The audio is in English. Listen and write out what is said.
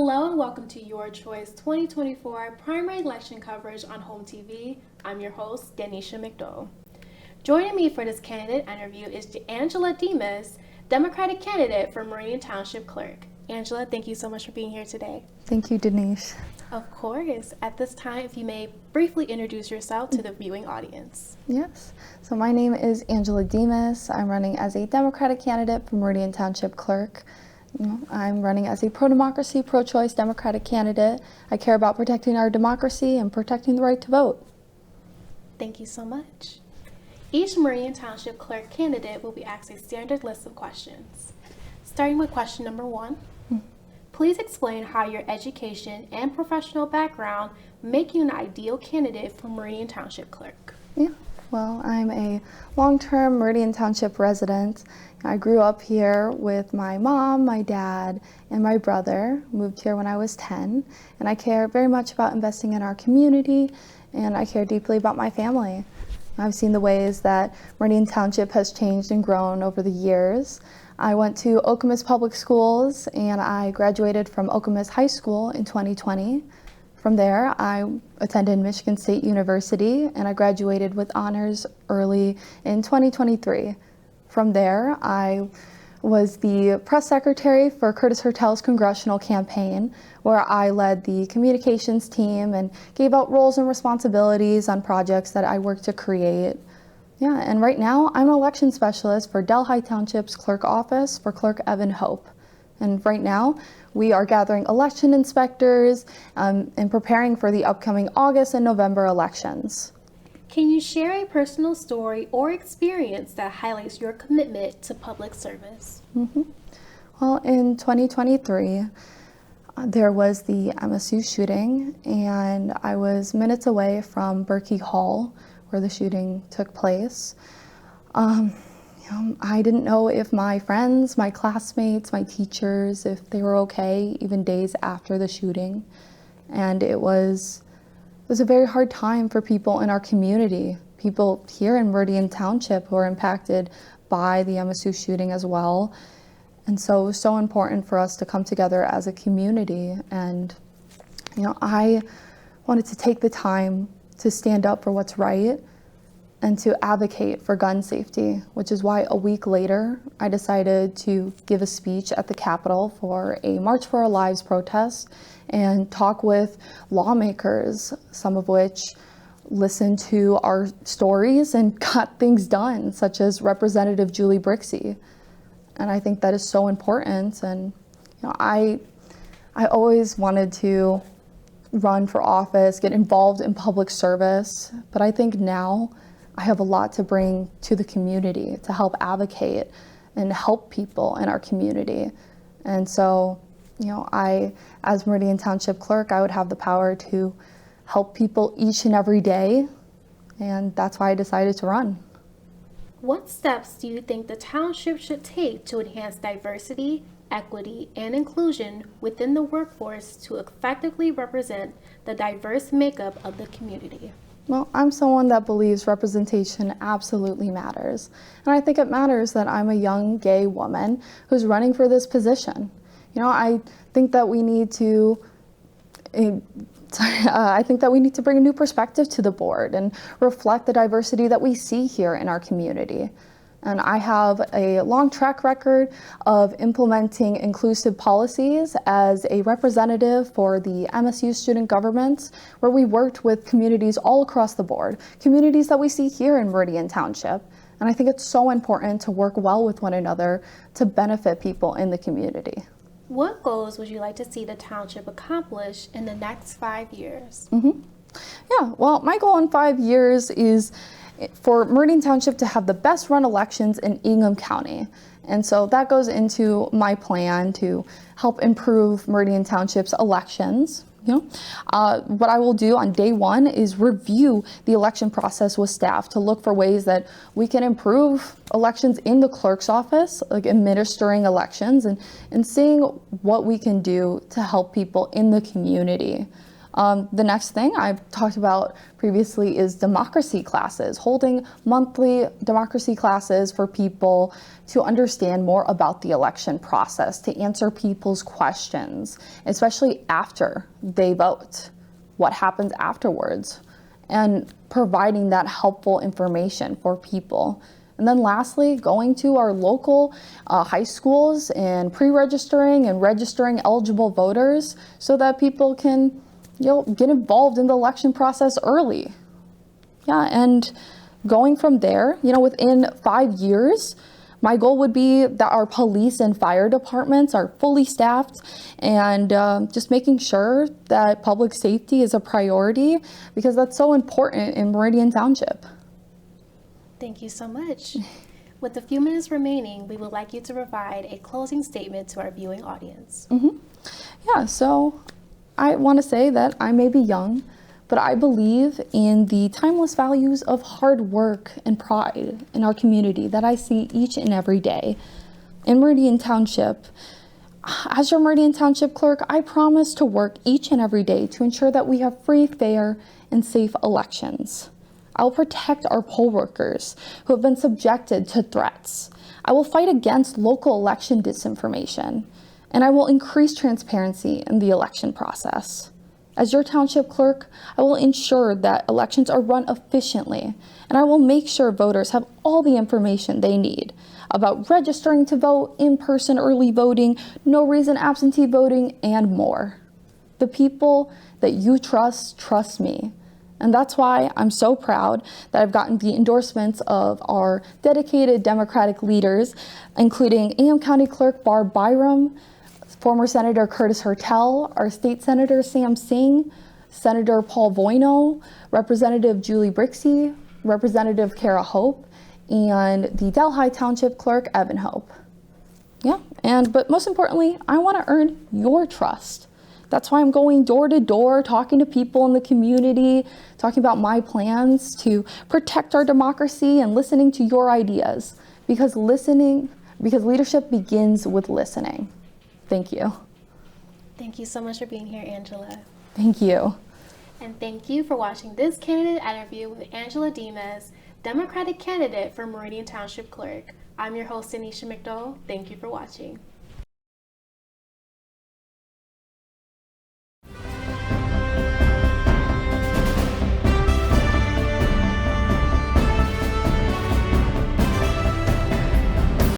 Hello and welcome to Your Choice 2024 primary election coverage on HOMTV. I'm your host, Danisha McDowell. Joining me for this candidate interview is Angela Demas, Democratic candidate for Meridian Township Clerk. Angela, thank you so much for being here today. Thank you, Denise. Of course. At this time, if you may briefly introduce yourself to the viewing audience. Yes. So my name is Angela Demas. I'm running as a Democratic candidate for Meridian Township Clerk. I'm running as a pro-democracy, pro-choice Democratic candidate. I care about protecting our democracy and protecting the right to vote. Thank you so much. Each Meridian Township Clerk candidate will be asked a standard list of questions. Starting with question number 1. Please explain how your education and professional background make you an ideal candidate for Meridian Township Clerk. Yeah. Well, I'm a long-term Meridian Township resident. I grew up here with my mom, my dad, and my brother. Moved here when I was 10, and I care very much about investing in our community, and I care deeply about my family. I've seen the ways that Meridian Township has changed and grown over the years. I went to Okemos Public Schools, and I graduated from Okemos High School in 2020. From there, I attended Michigan State University, and I graduated with honors early in 2023. From there, I was the press secretary for Curtis Hertel's congressional campaign, where I led the communications team and gave out roles and responsibilities on projects that I worked to create. Yeah, and right now, I'm an election specialist for Delhi Township's clerk office for Clerk Evan Hope. And right now, we are gathering election inspectors and preparing for the upcoming August and November elections. Can you share a personal story or experience that highlights your commitment to public service? Well, in 2023, there was the MSU shooting, and I was minutes away from Berkey Hall, where the shooting took place. I didn't know if my friends, my classmates, my teachers, if they were okay, even days after the shooting. And it was a very hard time for people in our community, people here in Meridian Township who are impacted by the MSU shooting as well. And so it was so important for us to come together as a community. And, I wanted to take the time to stand up for what's right and to advocate for gun safety, which is why a week later, I decided to give a speech at the Capitol for a March for Our Lives protest and talk with lawmakers, some of which listened to our stories and got things done, such as Representative Julie Brixey. And I think that is so important. And I always wanted to run for office, get involved in public service, but I think now I have a lot to bring to the community to help advocate and help people in our community. And so, I, as Meridian Township Clerk, I would have the power to help people each and every day, and that's why I decided to run. What steps do you think the township should take to enhance diversity, equity, and inclusion within the workforce to effectively represent the diverse makeup of the community? Well, I'm someone that believes representation absolutely matters. And I think it matters that I'm a young gay woman who's running for this position. I think that we need to bring a new perspective to the board and reflect the diversity that we see here in our community. And I have a long track record of implementing inclusive policies as a representative for the MSU student government, where we worked with communities all across the board, communities that we see here in Meridian Township. And I think it's so important to work well with one another to benefit people in the community. What goals would you like to see the township accomplish in the next 5 years? Yeah, well, my goal in 5 years is for Meridian Township to have the best run elections in Ingham County. And so that goes into my plan to help improve Meridian Township's elections. What I will do on day one is review the election process with staff to look for ways that we can improve elections in the clerk's office, like administering elections, and seeing what we can do to help people in the community. The next thing I've talked about previously is democracy classes, holding monthly democracy classes for people to understand more about the election process, to answer people's questions, especially after they vote, what happens afterwards, and providing that helpful information for people. And then lastly, going to our local high schools and pre-registering and registering eligible voters so that people can get involved in the election process early. Yeah, and going from there, within 5 years, my goal would be that our police and fire departments are fully staffed and just making sure that public safety is a priority because that's so important in Meridian Township. Thank you so much. With a few minutes remaining, we would like you to provide a closing statement to our viewing audience. Yeah, so I want to say that I may be young, but I believe in the timeless values of hard work and pride in our community that I see each and every day. In Meridian Township, as your Meridian Township clerk, I promise to work each and every day to ensure that we have free, fair, and safe elections. I will protect our poll workers who have been subjected to threats. I will fight against local election disinformation, and I will increase transparency in the election process. As your township clerk, I will ensure that elections are run efficiently, and I will make sure voters have all the information they need about registering to vote, in-person early voting, no reason absentee voting, and more. The people that you trust me. And that's why I'm so proud that I've gotten the endorsements of our dedicated Democratic leaders, including AM County Clerk Barb Byram, former Senator Curtis Hertel, our State Senator Sam Singh, Senator Paul Voino, Representative Julie Brixey, Representative Kara Hope, and the Delhi Township Clerk Evan Hope. Yeah, but most importantly, I want to earn your trust. That's why I'm going door to door, talking to people in the community, talking about my plans to protect our democracy and listening to your ideas. Because leadership begins with listening. Thank you. Thank you so much for being here, Angela. Thank you. And thank you for watching this candidate interview with Angela Dimas, Democratic candidate for Meridian Township Clerk. I'm your host, Anisha McDowell. Thank you for watching.